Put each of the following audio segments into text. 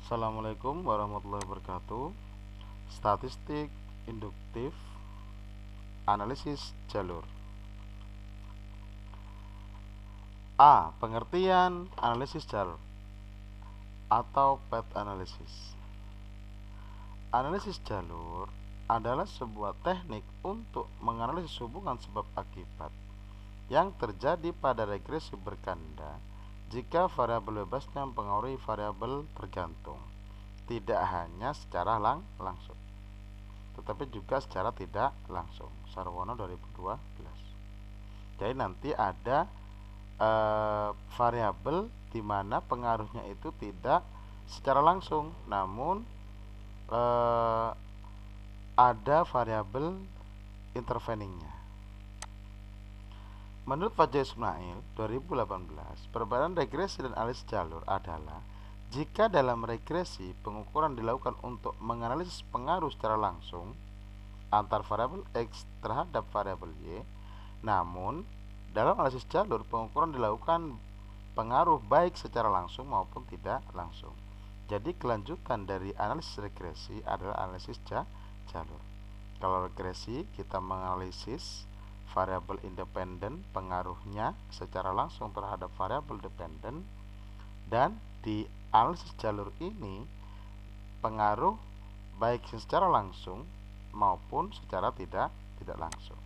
Assalamualaikum warahmatullahi wabarakatuh. Statistik induktif, analisis jalur. A. Pengertian analisis jalur atau path analysis. Analisis jalur adalah sebuah teknik untuk menganalisis hubungan sebab akibat yang terjadi pada regresi berganda jika variabel bebasnya mempengaruhi variabel tergantung, tidak hanya secara langsung tetapi juga secara tidak langsung. Sarwono 2012. Jadi nanti ada variabel di mana pengaruhnya itu tidak secara langsung, namun ada variabel interveningnya. Menurut Fajr Ismail 2018, perbedaan regresi dan analisis jalur adalah jika dalam regresi pengukuran dilakukan untuk menganalisis pengaruh secara langsung antar variabel X terhadap variabel Y, namun dalam analisis jalur pengukuran dilakukan pengaruh baik secara langsung maupun tidak langsung. Jadi kelanjutan dari analisis regresi adalah analisis jalur. Kalau regresi kita menganalisis variabel independen pengaruhnya secara langsung terhadap variabel dependen, dan di analisis jalur ini pengaruh baik secara langsung maupun secara tidak langsung.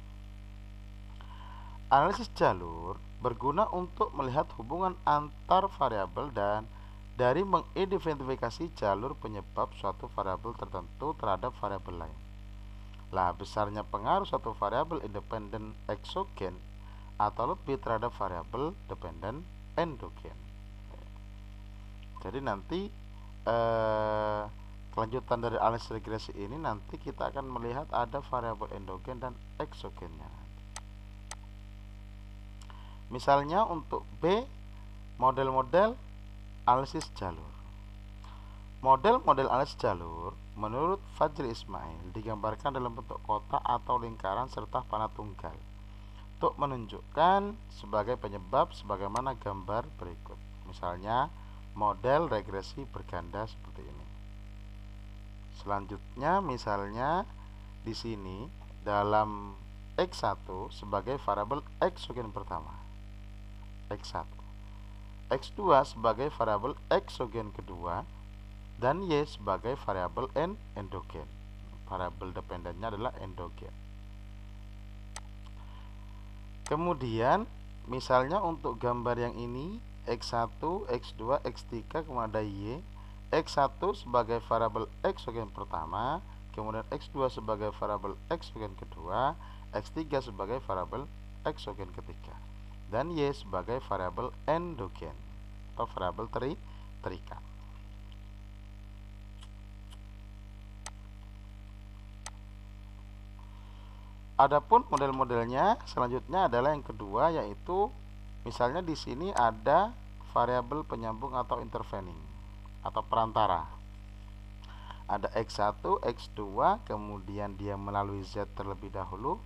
Analisis jalur berguna untuk melihat hubungan antar variabel dan dari mengidentifikasi jalur penyebab suatu variabel tertentu terhadap variabel lain. Lah, besarnya pengaruh suatu variabel independen eksogen atau lebih terhadap variabel dependen endogen. Jadi nanti kelanjutan dari analisis regresi ini nanti kita akan melihat ada variabel endogen dan eksogennya. Misalnya untuk B, model-model analisis jalur. Model-model analisis jalur menurut Fajri Ismail digambarkan dalam bentuk kotak atau lingkaran serta panah tunggal untuk menunjukkan sebagai penyebab sebagaimana gambar berikut. Misalnya model regresi berganda seperti ini. Selanjutnya misalnya di sini dalam X1 sebagai variabel eksogen pertama, X1, X2 sebagai variabel eksogen kedua, dan Y sebagai variabel endogen. Variabel dependennya adalah endogen. Kemudian misalnya untuk gambar yang ini X1, X2, X3 kemudian ada Y. X1 sebagai variabel eksogen pertama, kemudian X2 sebagai variabel eksogen kedua, X3 sebagai variabel eksogen ketiga, dan Y sebagai variabel endogen atau variabel terikat. Adapun model-modelnya selanjutnya adalah yang kedua, yaitu misalnya di sini ada variabel penyambung atau intervening atau perantara. Ada X1, X2, kemudian dia melalui Z terlebih dahulu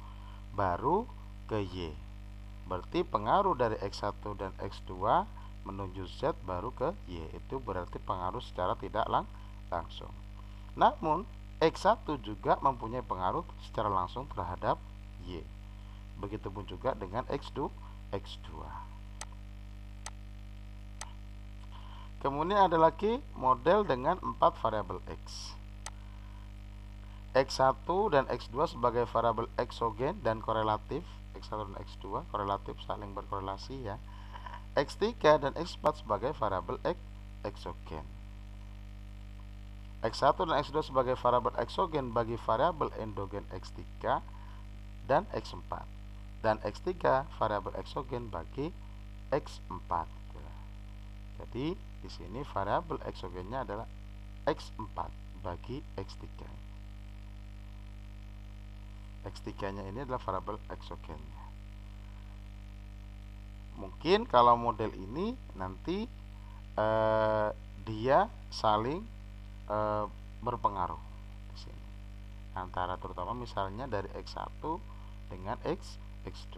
baru ke Y. Berarti pengaruh dari X1 dan X2 menuju Z baru ke Y, itu berarti pengaruh secara tidak langsung. Namun X1 juga mempunyai pengaruh secara langsung terhadap Y. Begitupun juga dengan X2. Kemudian ada lagi model dengan 4 variabel X. X1 dan X2 sebagai variabel eksogen dan korelatif. X1 dan X2 korelatif, saling berkorelasi ya. X3 dan X4 sebagai variabel eksogen. X1 dan X2 sebagai variabel eksogen bagi variabel endogen X3 dan X4, dan X3 variabel eksogen bagi X4. Jadi di sini variabel eksogennya adalah X4 bagi X3. X3-nya ini adalah variabel eksogennya. Mungkin kalau model ini nanti dia saling berpengaruh di sini antara terutama misalnya dari X1 dengan X2.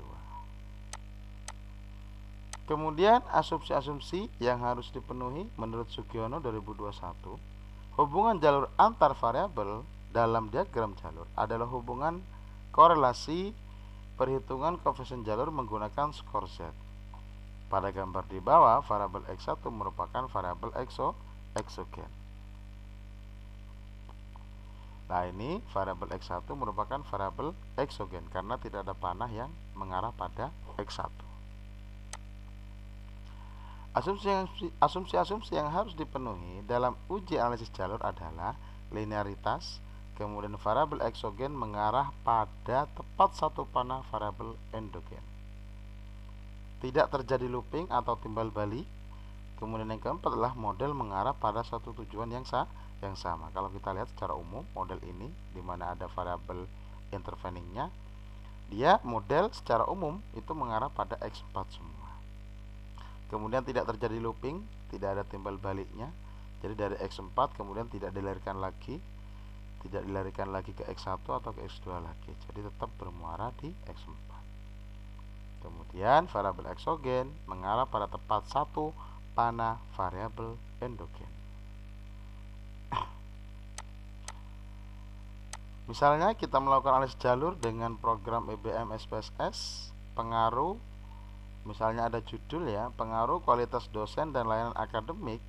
Kemudian asumsi-asumsi yang harus dipenuhi menurut Sugiono 2021. Hubungan jalur antar variabel dalam diagram jalur adalah hubungan korelasi perhitungan koefisien jalur menggunakan skor Z. Pada gambar di bawah, variabel X1 merupakan variabel eksogen. Nah, ini variabel X1 merupakan variabel eksogen karena tidak ada panah yang mengarah pada X1. Asumsi-asumsi yang harus dipenuhi dalam uji analisis jalur adalah linearitas, kemudian variabel eksogen mengarah pada tepat satu panah variabel endogen. Tidak terjadi looping atau timbal balik. Kemudian yang keempat adalah model mengarah pada satu tujuan yang sama. Kalau kita lihat secara umum model ini di mana ada variabel interveningnya, dia model secara umum itu mengarah pada X4 semua. Kemudian tidak terjadi looping, tidak ada timbal baliknya. Jadi dari X4 kemudian tidak dilarikan lagi ke X1 atau ke X2 lagi. Jadi tetap bermuara di X4. Kemudian variabel eksogen mengarah pada tepat satu panah variabel endogen. Misalnya kita melakukan analisis jalur dengan program EBM SPSS, pengaruh, misalnya ada judul ya, pengaruh kualitas dosen dan layanan akademik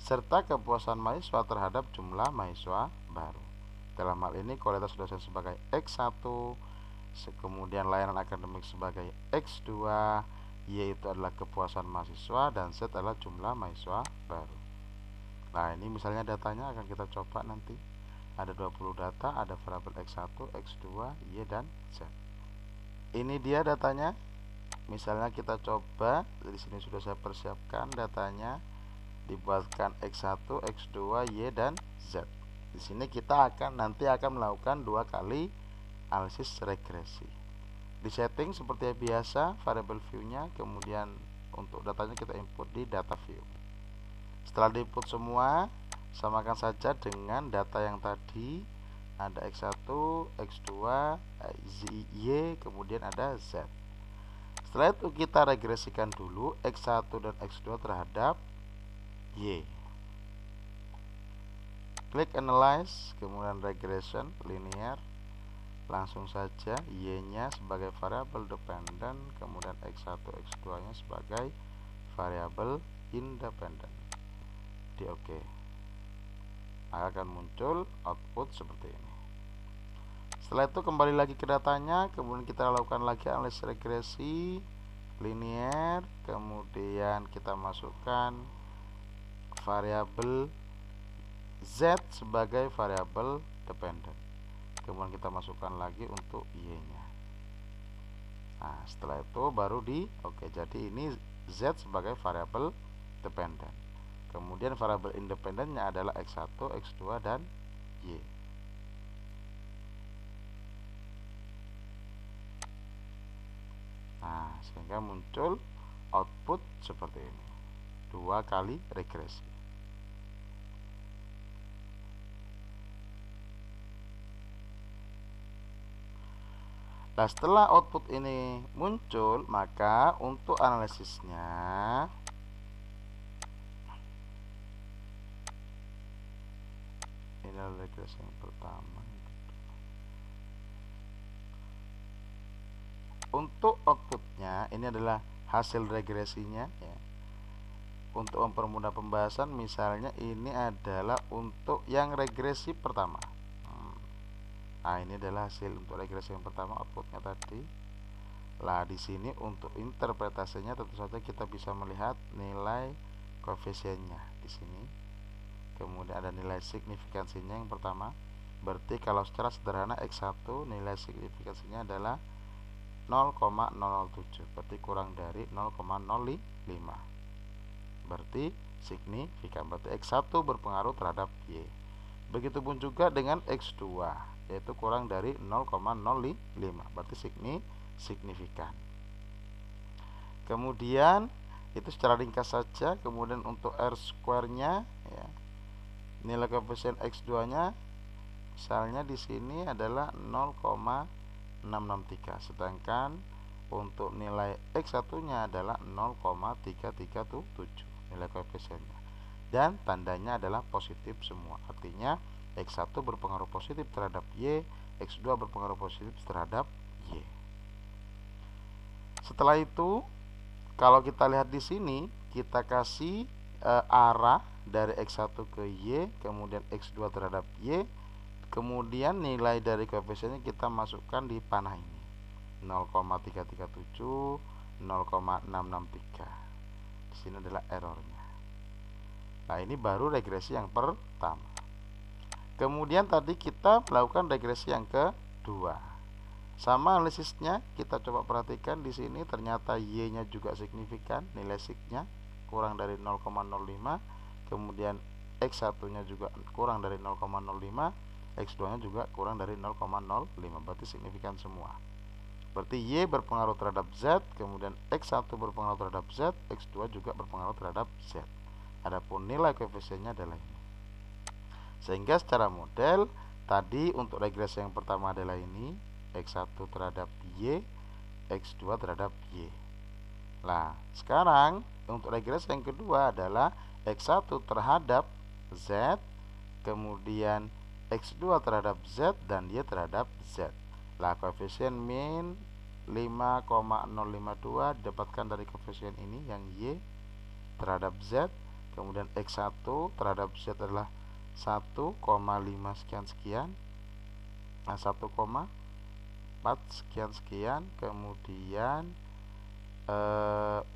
serta kepuasan mahasiswa terhadap jumlah mahasiswa baru. Dalam hal ini kualitas dosen sebagai X1, kemudian layanan akademik sebagai X2, Y itu adalah kepuasan mahasiswa, dan Z adalah jumlah mahasiswa baru. Nah, ini misalnya datanya akan kita coba nanti. Ada 20 data, ada variabel X1, X2, Y, dan Z. Ini dia datanya. Misalnya kita coba, di sini sudah saya persiapkan datanya, dibuatkan X1, X2, Y, dan Z. Di sini kita nanti akan melakukan 2 kali analisis regresi. Di setting seperti biasa variable view-nya, kemudian untuk datanya kita input di data view. Setelah di-input semua, samakan saja dengan data yang tadi. Ada X1, X2, Y, kemudian ada Z. Setelah itu kita regresikan dulu X1 dan X2 terhadap Y. Klik analyze, kemudian regression linear. Langsung saja Y-nya sebagai variabel dependent, kemudian X1, X2-nya sebagai variabel independent. Di OK. Akan muncul output seperti ini. Setelah itu kembali lagi ke datanya, kemudian kita lakukan lagi analisis regresi linear, kemudian kita masukkan variabel Z sebagai variabel dependent. Kemudian kita masukkan lagi untuk Y-nya. Nah, setelah itu baru di oke. Jadi ini Z sebagai variabel dependent. Kemudian variabel independennya adalah X1, X2, dan Y. Nah, sehingga muncul output seperti ini. 2 kali regresi. Nah, setelah output ini muncul, maka untuk analisisnya ini adalah regresi yang pertama. Untuk outputnya ini adalah hasil regresinya ya. Untuk mempermudah pembahasan, misalnya ini adalah untuk yang regresi pertama. Nah, ini adalah hasil untuk regresi yang pertama, outputnya tadi. Lah, di sini untuk interpretasinya tentu saja kita bisa melihat nilai koefisiennya di sini. Kemudian ada nilai signifikansinya yang pertama. Berarti kalau secara sederhana X1 nilai signifikansinya adalah 0,007. Berarti kurang dari 0,05. Berarti signifikan. Berarti X1 berpengaruh terhadap Y. Begitupun juga dengan X2, yaitu kurang dari 0,05, berarti signifikan. Kemudian itu secara ringkas saja. Kemudian untuk R square-nya ya, nilai koefisien X2-nya misalnya di sini adalah 0,663, sedangkan untuk nilai X1-nya adalah 0,337 nilai koefisiennya. dan tandanya adalah positif semua. Artinya X1 berpengaruh positif terhadap Y, X2 berpengaruh positif terhadap Y. Setelah itu, kalau kita lihat di sini, kita kasih arah dari X1 ke Y, kemudian X2 terhadap Y, kemudian nilai dari koefisiennya kita masukkan di panah ini. 0,337, 0,663. Di sini adalah errornya. Nah, ini baru regresi yang pertama. Kemudian tadi kita melakukan regresi yang kedua. Sama analisisnya, kita coba perhatikan di sini ternyata Y-nya juga signifikan, nilai sig-nya kurang dari 0,05, kemudian X1-nya juga kurang dari 0,05, X2-nya juga kurang dari 0,05, berarti signifikan semua. Berarti Y berpengaruh terhadap Z, kemudian X1 berpengaruh terhadap Z, X2 juga berpengaruh terhadap Z. Adapun nilai koefisiennya adalah ini. Sehingga secara model tadi untuk regresi yang pertama adalah ini, X1 terhadap Y, X2 terhadap Y. Nah, sekarang untuk regresi yang kedua adalah X1 terhadap Z, kemudian X2 terhadap Z, dan Y terhadap Z. Nah, koefisien min 5,052 didapatkan dari koefisien ini yang Y terhadap Z, kemudian X1 terhadap Z adalah 1,5 sekian-sekian, nah 1,4 sekian-sekian, kemudian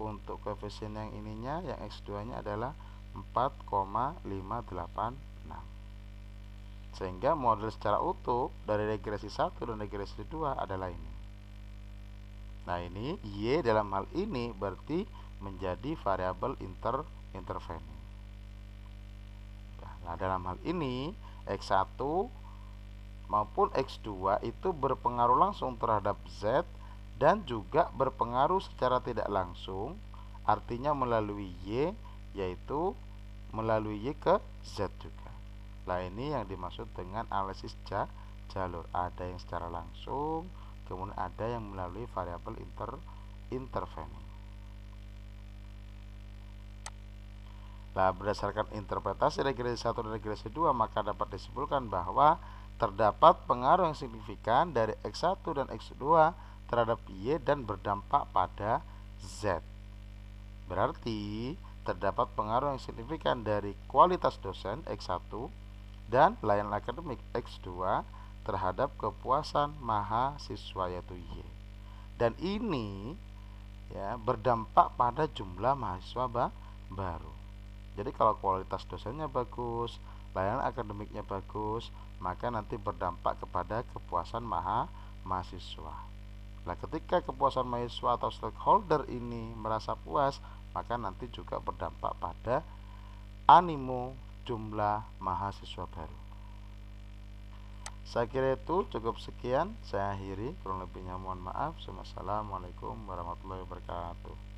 untuk koefisien yang ininya, yang X2 nya adalah 4,586. Sehingga model secara utuh dari regresi 1 dan regresi 2 adalah ini. Nah, ini Y dalam hal ini berarti menjadi variabel intervening. Nah, dalam hal ini X1 maupun X2 itu berpengaruh langsung terhadap Z dan juga berpengaruh secara tidak langsung, artinya melalui Y, yaitu melalui Y ke Z juga. Nah, ini yang dimaksud dengan analisis jalur. Ada yang secara langsung, kemudian ada yang melalui variabel intervening. Nah, berdasarkan interpretasi regresi 1 dan regresi 2, maka dapat disimpulkan bahwa terdapat pengaruh yang signifikan dari X1 dan X2 terhadap Y dan berdampak pada Z. Berarti terdapat pengaruh yang signifikan dari kualitas dosen X1 dan layanan akademik X2 terhadap kepuasan mahasiswa yaitu Y. Dan ini ya berdampak pada jumlah mahasiswa baru. Jadi kalau kualitas dosennya bagus, layanan akademiknya bagus, maka nanti berdampak kepada kepuasan mahasiswa. Nah, ketika kepuasan mahasiswa atau stakeholder ini merasa puas, maka nanti juga berdampak pada animo jumlah mahasiswa baru. Saya kira itu cukup sekian, saya akhiri, kurang lebihnya mohon maaf. Wassalamualaikum warahmatullahi wabarakatuh.